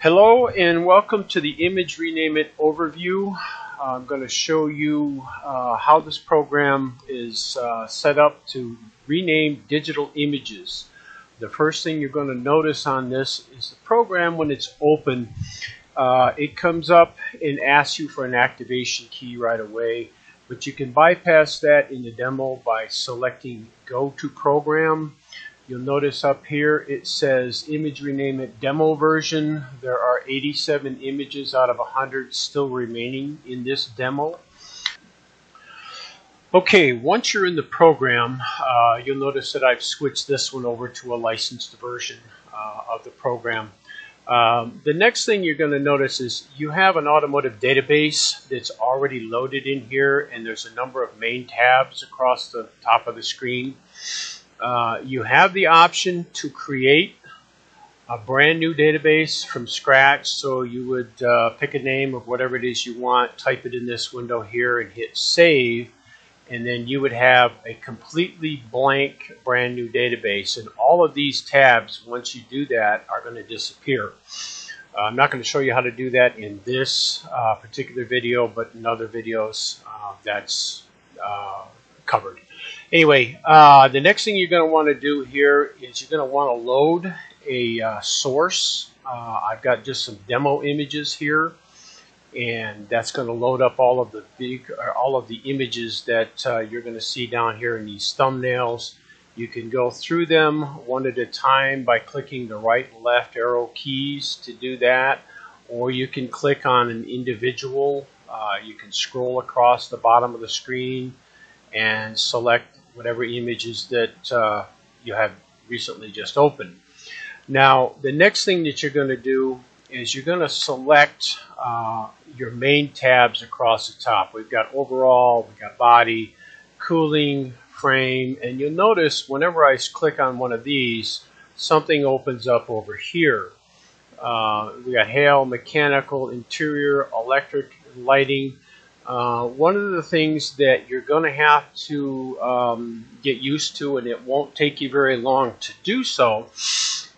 Hello and welcome to the Image Rename It overview. I'm going to show you how this program is set up to rename digital images. The first thing you're going to notice on this is the program, when it's open, it comes up and asks you for an activation key right away, but you can bypass that in the demo by selecting Go to Program. You'll notice up here it says Image Rename It Demo Version. There are 87 images out of 100 still remaining in this demo. Okay, once you're in the program, you'll notice that I've switched this one over to a licensed version of the program. The next thing you're going to notice is you have an automotive database that's already loaded in here, and there's a number of main tabs across the top of the screen. You have the option to create a brand new database from scratch, so you would pick a name of whatever it is you want, type it in this window here and hit save, and then you would have a completely blank brand new database, and all of these tabs, once you do that, are going to disappear. I'm not going to show you how to do that in this particular video, but in other videos that's covered. Anyway, the next thing you're going to want to do here is you're going to want to load a source. I've got just some demo images here, and that's going to load up all of the images that you're going to see down here in these thumbnails. You can go through them one at a time by clicking the right and left arrow keys to do that, or you can click on an individual. You can scroll across the bottom of the screen and select whatever images that you have recently just opened. Now, the next thing that you're going to do is you're going to select your main tabs across the top. We've got overall, we've got body, cooling, frame, and you'll notice whenever I click on one of these, something opens up over here. We got hail, mechanical, interior, electric, lighting. One of the things that you're going to have to get used to, and it won't take you very long to do so,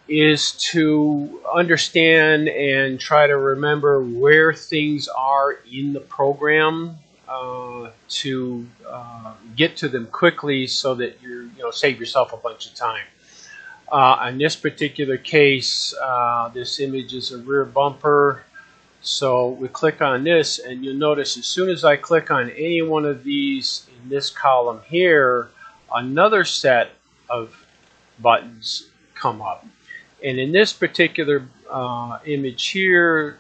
is to understand and try to remember where things are in the program to get to them quickly so that you save yourself a bunch of time. In this particular case, this image is a rear bumper. So we click on this, and you'll notice as soon as I click on any one of these in this column here, another set of buttons come up. And in this particular image here,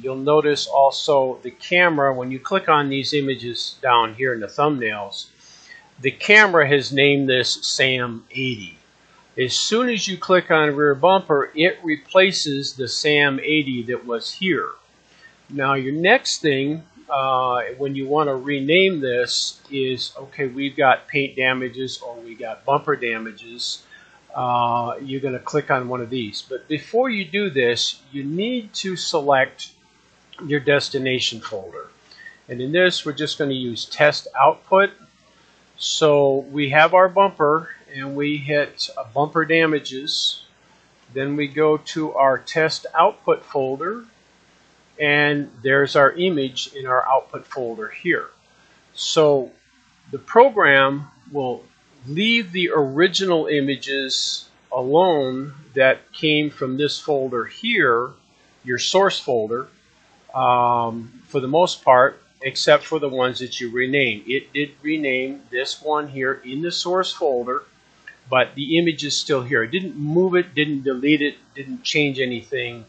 you'll notice also the camera. When you click on these images down here in the thumbnails, the camera has named this Sam 80. As soon as you click on rear bumper, it replaces the Sam 80 that was here. Now your next thing, when you want to rename this, is, okay, we've got paint damages or we got bumper damages. You're going to click on one of these. But before you do this, you need to select your destination folder. And in this, we're just going to use test output. So we have our bumper, and we hit bumper damages. Then we go to our test output folder, and there's our image in our output folder here. So the program will leave the original images alone that came from this folder here, your source folder, for the most part, except for the ones that you renamed. It did rename this one here in the source folder, but the image is still here. It didn't move it, didn't delete it, didn't change anything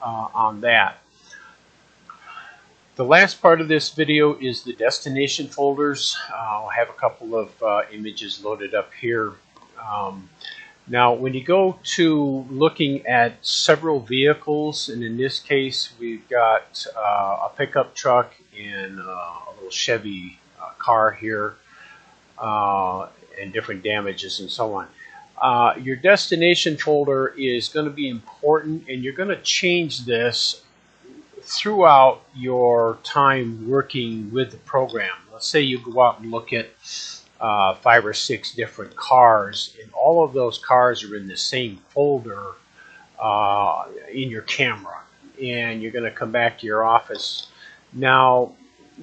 on that. The last part of this video is the destination folders. I'll have a couple of images loaded up here. Now, when you go to looking at several vehicles, and in this case, we've got a pickup truck and a little Chevy car here, and different damages and so on. Your destination folder is going to be important, and you're going to change this throughout your time working with the program. Let's say you go out and look at 5 or 6 different cars, and all of those cars are in the same folder in your camera. and you're going to come back to your office. Now,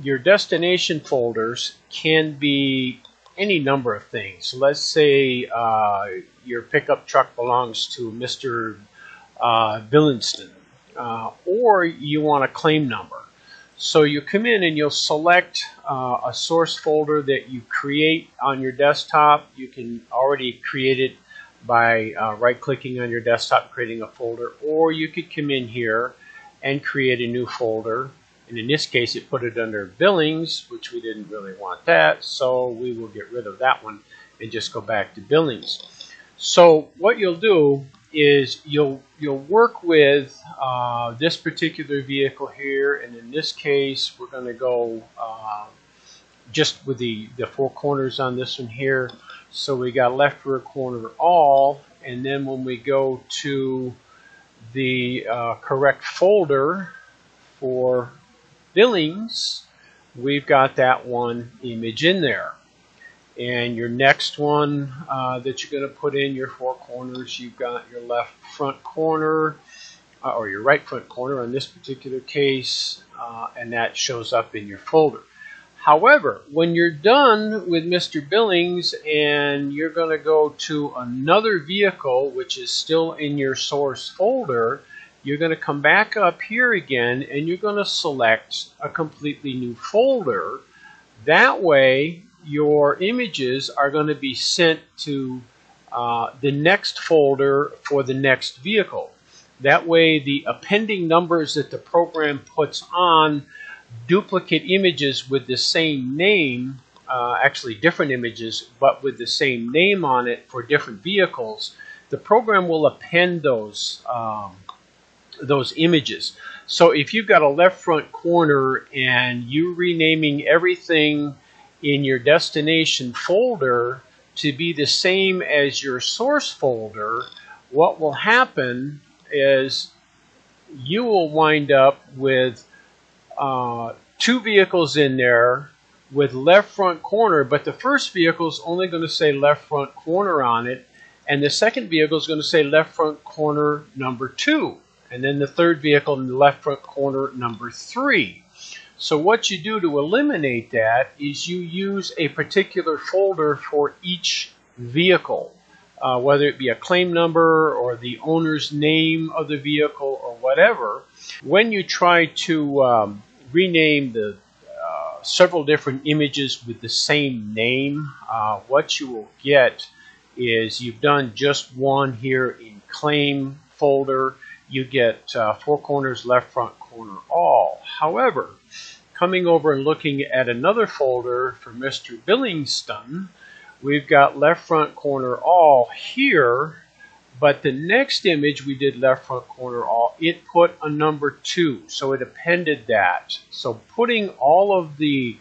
your destination folders can be any number of things. So let's say your pickup truck belongs to Mr. Billingston, or you want a claim number. So you come in and you'll select a source folder that you create on your desktop. You can already create it by right-clicking on your desktop, creating a folder, or you could come in here and create a new folder. And in this case, it put it under Billings, which we didn't really want that, so we will get rid of that one and just go back to Billings. So what you'll do is you'll work with this particular vehicle here, and in this case, we're going to go just with the four corners on this one here. So we got left rear corner all, and then when we go to the correct folder for Billings, we've got that one image in there. And your next one that you're going to put in your four corners, you've got your left front corner, or your right front corner in this particular case, and that shows up in your folder. However, when you're done with Mr. Billings and you're going to go to another vehicle, which is still in your source folder, you're going to come back up here again and you're going to select a completely new folder. That way, your images are going to be sent to the next folder for the next vehicle. That way, the appending numbers that the program puts on duplicate images with the same name, actually different images, but with the same name on it for different vehicles, the program will append those images. So if you've got a left front corner and you're renaming everything in your destination folder to be the same as your source folder, what will happen is you will wind up with two vehicles in there with left front corner, but the first vehicle is only going to say left front corner on it, and the second vehicle is going to say left front corner number 2, and then the third vehicle in the left front corner number 3. So what you do to eliminate that is you use a particular folder for each vehicle, whether it be a claim number or the owner's name of the vehicle or whatever. When you try to rename the several different images with the same name, what you will get is you've done just one here in claim folder. You get four corners, left front corner, all. However, coming over and looking at another folder for Mr. Billingston, we've got left front corner all here, but the next image we did left front corner all, it put a number 2, so it appended that. So putting all of the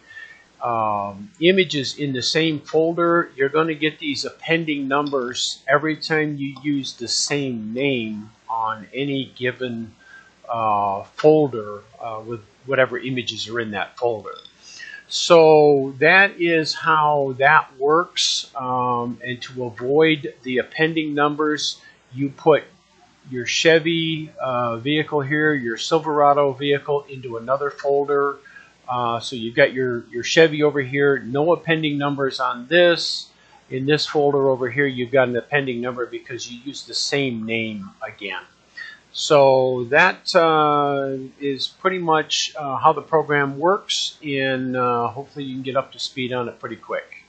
images in the same folder, you're going to get these appending numbers every time you use the same name on any given folder with whatever images are in that folder. So that is how that works, and to avoid the appending numbers, you put your Chevy vehicle here, your Silverado vehicle into another folder. So you've got your Chevy over here, no appending numbers on this. In this folder over here, you've got an appending number because you use the same name again. So that is pretty much how the program works, and hopefully you can get up to speed on it pretty quick.